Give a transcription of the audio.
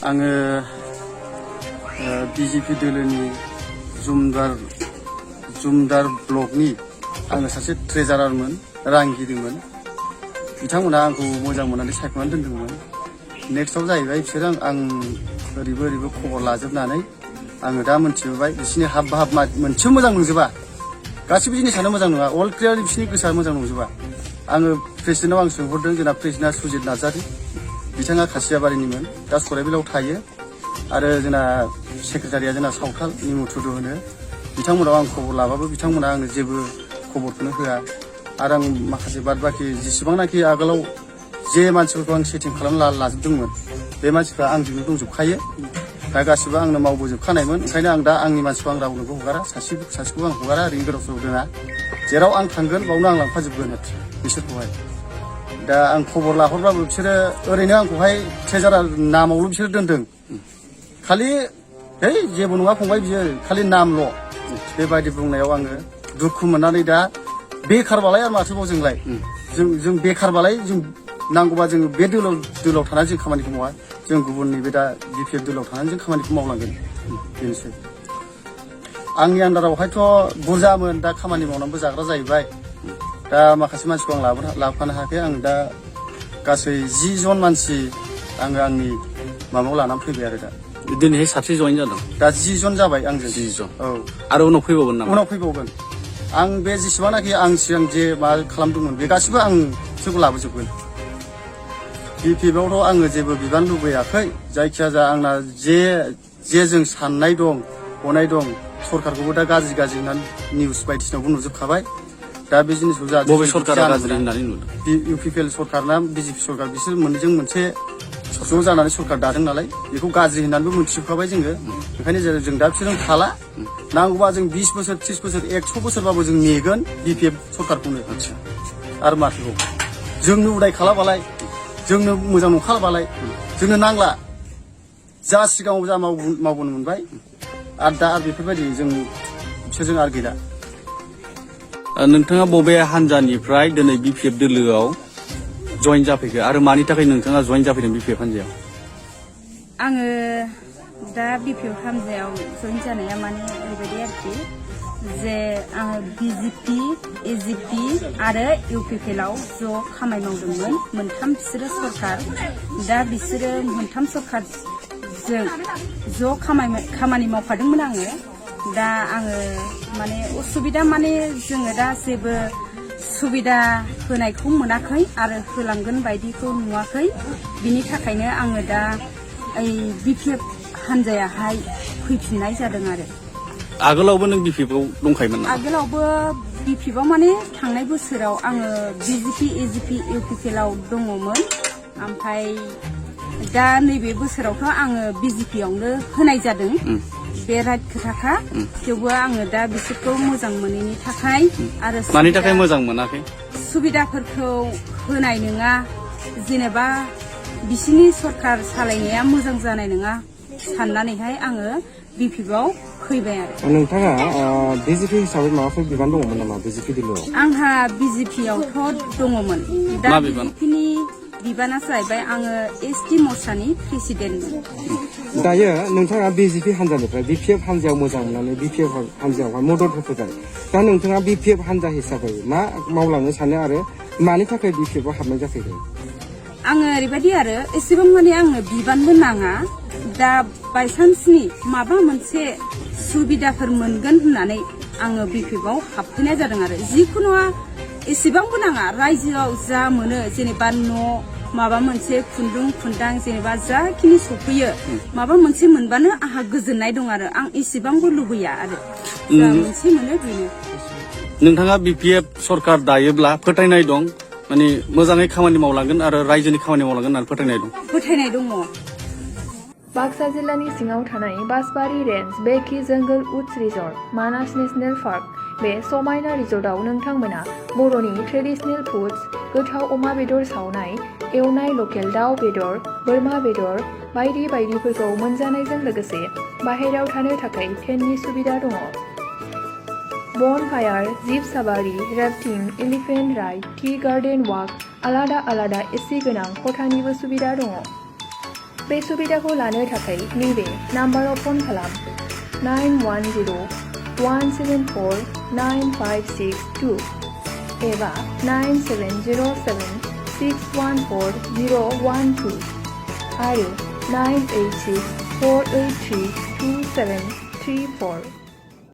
आङो बिजेपि दोलोनि जुमदार ब्लकनि आङो सासे ट्रेजारारमोन रांगिरिमोन बिथांमोना आंखौ मोजां मोननानै सायख'नानै दोनदोंमोन नेक्स्टआव जाहैबाय बिसोरो आं ओरैबो खबर लाजोबनानै आङो दा मोनथिबोबाय बिसोरनि हाब मोनसेबो मोजां नंजोबा गासिबो जिनिसानो मोजां नङा अल क्लियार बिसोरनि गोसोआ मोजां नंजोबा आङो प्रेसिडेन्टआव आं सोंहरदों जोंना प्रेसिडेन्टआ सुजित नार्जारि बिथाङा खासियाबारिनिमोन दा सराइबिलाव थायो आरो जोंना सेक्रेटारिया जोंना सावथाल निमु टुडु होनो बिथांमोनाव आं खबर लाबाबो बिथांमोना आंनो जेबो खबरखौनो होआ आरो आं माखासे बाद बाखि जेसेबांनाखि आगोलाव जे मानसिफोरखौ आं सेटिं खालामना लाजोबदोंमोन बे मानसिफ्रा आंजोंनो दंजोबखायो दा गासिबो आंनो मावबोजोबखानायमोन ओंखायनो आं दा आंनि मानसिखौ आं रावनोबो हगारा सासेखौबो आं हगारा ओरैनो गोदाव सोराव दोना जेराव आं थांगोन बावनो आं लांफाजोबगोन बिसोरखौहाय दा आं खबर लाहरबाबो बिसोरो ओरैनो आंखौहाय ट्रेजारार नामावल' बिसोरो दोनदों खालि है जेबो नङा फंबाय बियो खालि नामल' बेबायदि बुंनायाव आङो दुखु मोननानै दा बेखारबालाय आरो माथोबाव जोंलाय जों बेखारबालाय जों नांगौबा जों बे दोलाव थानानै जों खामानिखौ मावा जों गुबुननि बे दा बिपिएफ दोलाव थानानै जों खामानिखौ मावलांगोन बेनोसै आंनि आन्दारावहायथ' बुरजामोन दा खामानि मावनानैबो जाग्रा जाहैबाय दा माखासे मानसिखौ आं लाबोफानो हायाखै आं दा गासै 10 जन मानसि आङो आंनि माबायाव लानानै फैबाय आरो दा दिनैहाय साबसे जइन जादों दा 10 जन जाबाय आंजों 10 जन औ आरो उनाव फैबावगोन नामा उनाव फैबावगोन आं बे जेसेबांनाखि आं सिगां जे माबा खालामदोंमोन बे गासिबो आं बिसोरखौ लाबोजोबगोन बिपिएफआवथ' आङो जेबो बिबान लुबैयाखै जायखिजाया आंना जे जों साननाय दं हनाय दं सरकारखौबो दा गाज्रि होननानै निउस बायदिसिनायावबो नुजोबखाबाय दा बे जिनिसखौ जा बबे सरकारा गाज्रि होननानै नुदों इउपिपिएल सरकारना बिजेपि सरकार बिसोर मोननैजों मोनसे ज' जानानै सरकार दादों नालाय बेखौ गाज्रि होननानैबो मोनथिजोबखाबाय जोङो ओंखायनो जों दा बिसोरजों थाला नांगौबा जों 20 बोसोर 30 बोसोर 100 बोसोरबाबो जों नेगोन बिपिएफ सरकारखौनो आरो माथोबाव जोंनो उदाय खालाबालाय जोंनो मोजां नंखालाबालाय जोंनो नांला जा सिगाङाव जा मावबोनो मोनबाय आरो दा बेफोरबायदि जों बिसोरजों आरो गैला नोंथाङा बबे हान्जानिफ्राय दिनै बिपिएफ दोलोआव जइन जाफैखो आरो मानि थाखाय नोंथाङा जइन जाफैदों बिपिएफ हान्जायाव आङो दा बिपिएफ हान्जायाव जइन जानाया माने ओरैबायदि आरोखि जे आङो बिजेपि एजिपि आरो इउपिपिएलआव ज' खामानि मावदोंमोन मोनथाम बिसोरो सरकार दा बिसोरो मोनथाम सरकारजों ज' खामानि मावफादोंमोन आङो दा आङो माने उसुबिदा माने जोङो दा जेबो सुबिदा होनायखौ मोनाखै आरो होलांगोन बायदिखौ नुवाखै बिनि थाखायनो आङो दा बिपिएफ हान्जायाहाय फैफिननाय जादों आरो आगोलावबो नों बिपिएफआव दंखायोमोन नामा आगोलावबो बिपिएफआव माने थांनाय बोसोराव आङो बिजेपि एजिपि इउपिपिएलआव दङमोन ओमफ्राय दा नैबे बोसोरावथ' आङो बिजेपिआवनो होनाय जादों बे राइट खोथाखा थेवबो आङो दा बिसोरखौ मोजां मोनैनि थाखाय आरो मानि थाखाय मोजां मोनाखै सुबिदाफोरखौ होनाय नङा जेनेबा बिसिनि सरकार सालायनाया मोजां जानाय नङा साननानैहाय आङो बिपिएफआव फैबाय आरो नोंथाङा बिजेपि हिसाबै माबाफोर बिबान दङमोन नामा बिजेपि दोलोआव आंहा बिजेपिआवथ' दङमोन दा बिजेपिनि बिबाना जाहैबाय आङो एसटि मर्चानि प्रेसिडेन्टमोन दायो नोंथाङा बिजेपि हान्जानिफ्राय बिपिएफ हान्जायाव मोजां मोननानै बिपिएफ हान्जायावहाय मदद होफैबाय दा नोंथाङा बिपिएफ हान्जा हिसाबै मा मावलांनो सानो आरो मानि थाखाय बिपिएफआव हाबनाय जाफैदों आङो ओरैबायदि आरो एसेबां माने आंनो बिबानबो नाङा दा बायसान्सनि माबा मोनसे सुबिदाफोर मोनगोन होननानै आङो बिपिएफआव हाबफैनाय जादों आरो जिखुनु एसेबांबो नाङा रायजोआव जा मोनो जेनेबा न' माबा मोनसे खुन्दुं खुन्दां जेनेबा जाखिनि सफैयो माबा मोनसे मोनबानो आंहा गोजोननाय दं आरो आं एसेबांबो लुबैया आरो जा मोनसे मोनो बेनो नोंथाङा बिपिएफ सरकार दायोब्ला फोथायनाय दं माने मोजाङै खामानि मावलांगोन आरो रायजोनि खामानि मावलांगोन होननानै फोथायनाय दङ बाक्सा जिल्लानि सिङाव थानाय बासबारि रेन्ज बेकि जंगल उड्स रिजर्ट मानास नेशनेल पार्क बे समायना रिजर्टआव नोंथांमोना बर'नि ट्रेडिशनेल फुड्स गोथाव अमा बेदर सावनाय एवनाय लकेल दाउ बेदर बोरमा बेदर बायदि बायदिफोरखौ मोनजानायजों लोगोसे बाहेरायाव थानो थाखाय फेननि सुबिदा दङ बन फायार जिप साबारि rafting elephant ride tea garden walk आलादा एसि गोनां खथानिबो सुबिदा दङ बे सुबिदाखौ लानो थाखाय नैबे नाम्बाराव फन खालाम 910-174-9562 एबा 9707-614-012 आरो 986-483-2734